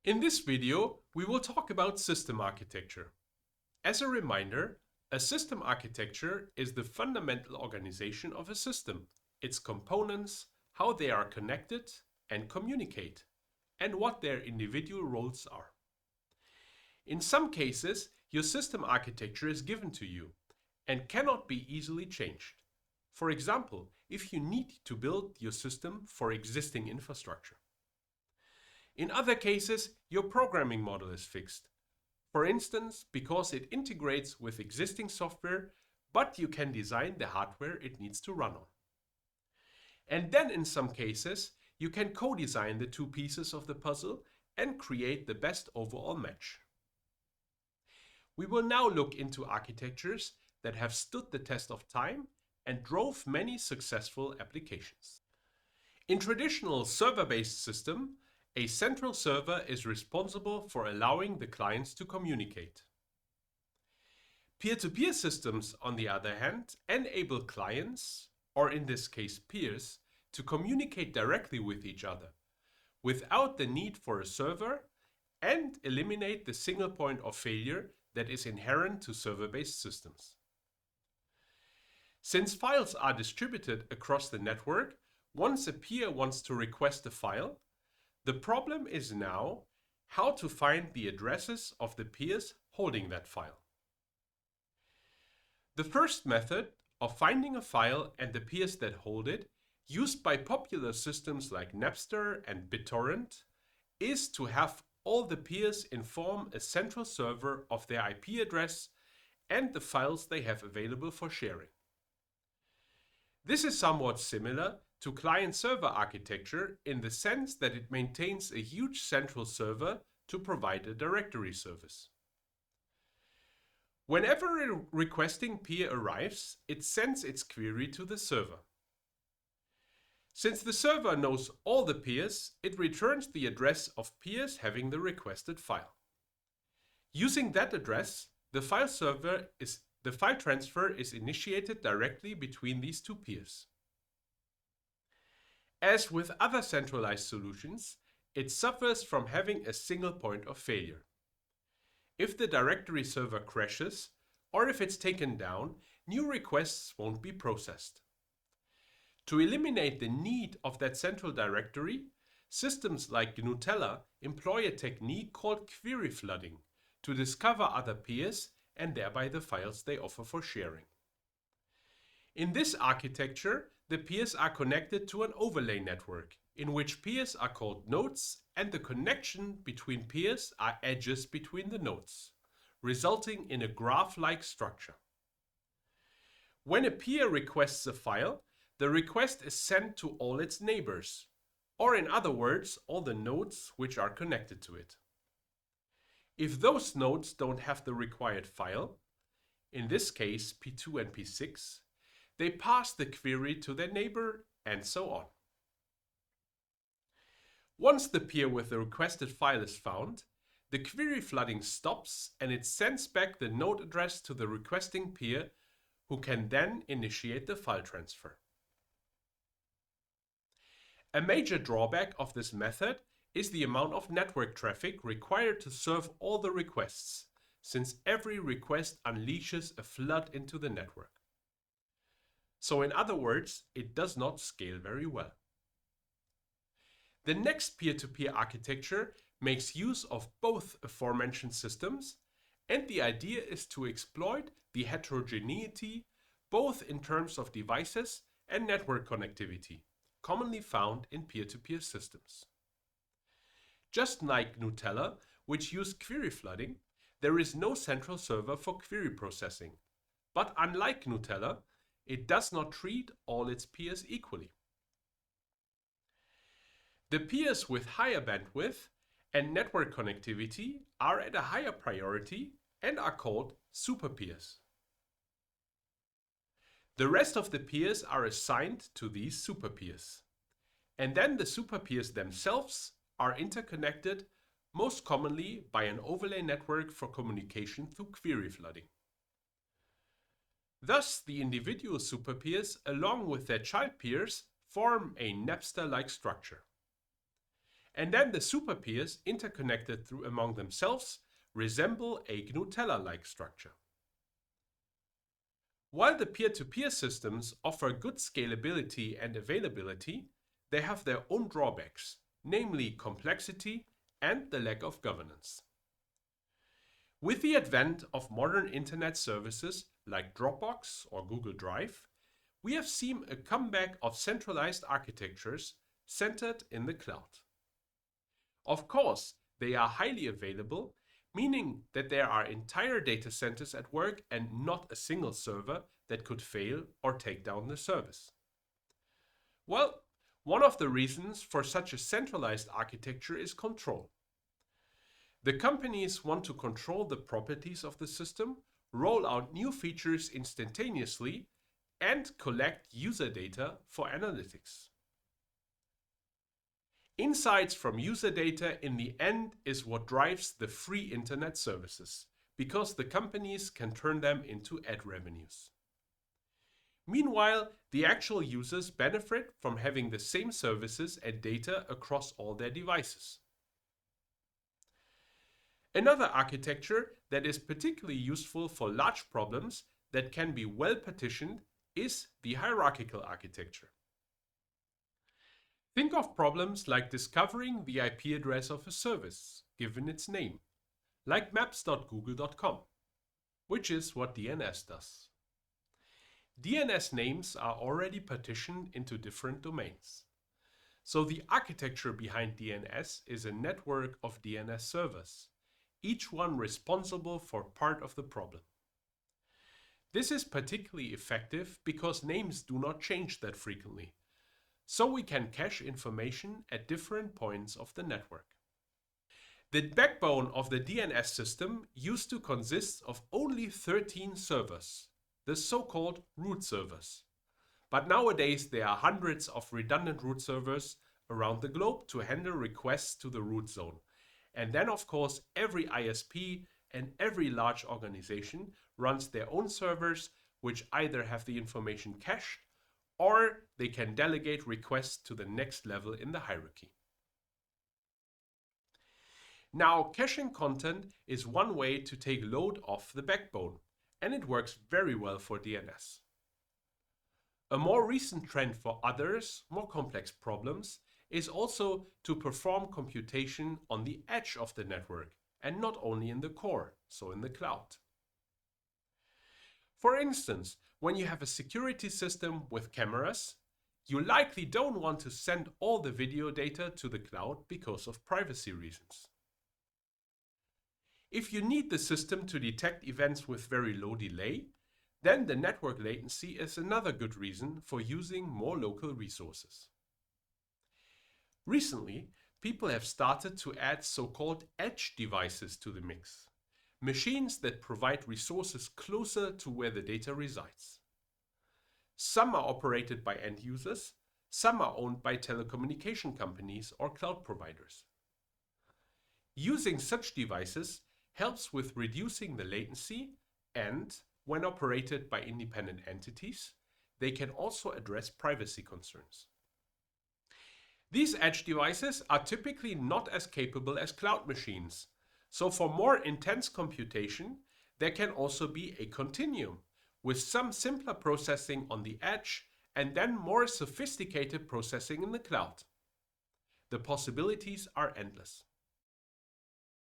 In this video, we will talk about system architecture. As a reminder, a system architecture is the fundamental organization of a system, its components, how they are connected and communicate, and what their individual roles are. In some cases, your system architecture is given to you and cannot be easily changed. For example, if you need to build your system for existing infrastructure. In other cases, your programming model is fixed. For instance, because it integrates with existing software, but you can design the hardware it needs to run on. And then in some cases, you can co-design the two pieces of the puzzle and create the best overall match. We will now look into architectures that have stood the test of time and drove many successful applications. In traditional server-based system, a central server is responsible for allowing the clients to communicate. Peer-to-peer systems, on the other hand, enable clients, or in this case peers, to communicate directly with each other, without the need for a server, and eliminate the single point of failure that is inherent to server-based systems. Since files are distributed across the network, once a peer wants to request a file, the problem is now how to find the addresses of the peers holding that file. The first method of finding a file and the peers that hold it, used by popular systems like Napster and BitTorrent, is to have all the peers inform a central server of their IP address and the files they have available for sharing. This is somewhat similar to client-server architecture in the sense that it maintains a huge central server to provide a directory service. Whenever a requesting peer arrives, it sends its query to the server. Since the server knows all the peers, it returns the address of peers having the requested file. Using that address, the file transfer is initiated directly between these two peers. As with other centralized solutions, it suffers from having a single point of failure. If the directory server crashes, or if it's taken down, new requests won't be processed. To eliminate the need of that central directory, systems like Gnutella employ a technique called query flooding to discover other peers and thereby the files they offer for sharing. In this architecture, the peers are connected to an overlay network, in which peers are called nodes and the connection between peers are edges between the nodes, resulting in a graph-like structure. When a peer requests a file, the request is sent to all its neighbors, or in other words, all the nodes which are connected to it. If those nodes don't have the required file, in this case P2 and P6, they pass the query to their neighbor, and so on. Once the peer with the requested file is found, the query flooding stops and it sends back the node address to the requesting peer, who can then initiate the file transfer. A major drawback of this method is the amount of network traffic required to serve all the requests, since every request unleashes a flood into the network. So in other words, it does not scale very well. The next peer-to-peer architecture makes use of both aforementioned systems, and the idea is to exploit the heterogeneity both in terms of devices and network connectivity, commonly found in peer-to-peer systems. Just like Gnutella, which used query flooding, there is no central server for query processing. But unlike Gnutella, it does not treat all its peers equally. The peers with higher bandwidth and network connectivity are at a higher priority and are called superpeers. The rest of the peers are assigned to these superpeers. And then the superpeers themselves are interconnected, most commonly by an overlay network for communication through query flooding. Thus, the individual superpeers, along with their child peers, form a Napster-like structure. And then the super peers, interconnected through among themselves, resemble a GNU Teller-like structure. While the peer-to-peer systems offer good scalability and availability, they have their own drawbacks, namely complexity and the lack of governance. With the advent of modern internet services like Dropbox or Google Drive, we have seen a comeback of centralized architectures centered in the cloud. Of course, they are highly available, meaning that there are entire data centers at work and not a single server that could fail or take down the service. Well, one of the reasons for such a centralized architecture is control. The companies want to control the properties of the system, roll out new features instantaneously, and collect user data for analytics. Insights from user data in the end is what drives the free internet services, because the companies can turn them into ad revenues. Meanwhile, the actual users benefit from having the same services and data across all their devices. Another architecture that is particularly useful for large problems that can be well partitioned is the hierarchical architecture. Think of problems like discovering the IP address of a service, given its name, like maps.google.com, which is what DNS does. DNS names are already partitioned into different domains. So the architecture behind DNS is a network of DNS servers, each one responsible for part of the problem. This is particularly effective because names do not change that frequently, so we can cache information at different points of the network. The backbone of the DNS system used to consist of only 13 servers, the so-called root servers. But nowadays there are hundreds of redundant root servers around the globe to handle requests to the root zone. And then of course every ISP and every large organization runs their own servers, which either have the information cached or they can delegate requests to the next level in the hierarchy. Now, caching content is one way to take load off the backbone, and it works very well for DNS. A more recent trend for others, more complex problems, is also to perform computation on the edge of the network, and not only in the core, so in the cloud. For instance, when you have a security system with cameras, you likely don't want to send all the video data to the cloud because of privacy reasons. If you need the system to detect events with very low delay, then the network latency is another good reason for using more local resources. Recently, people have started to add so-called edge devices to the mix. Machines that provide resources closer to where the data resides. Some are operated by end users, some are owned by telecommunication companies or cloud providers. Using such devices helps with reducing the latency, and when operated by independent entities, they can also address privacy concerns. These edge devices are typically not as capable as cloud machines. So for more intense computation, there can also be a continuum with some simpler processing on the edge and then more sophisticated processing in the cloud. The possibilities are endless.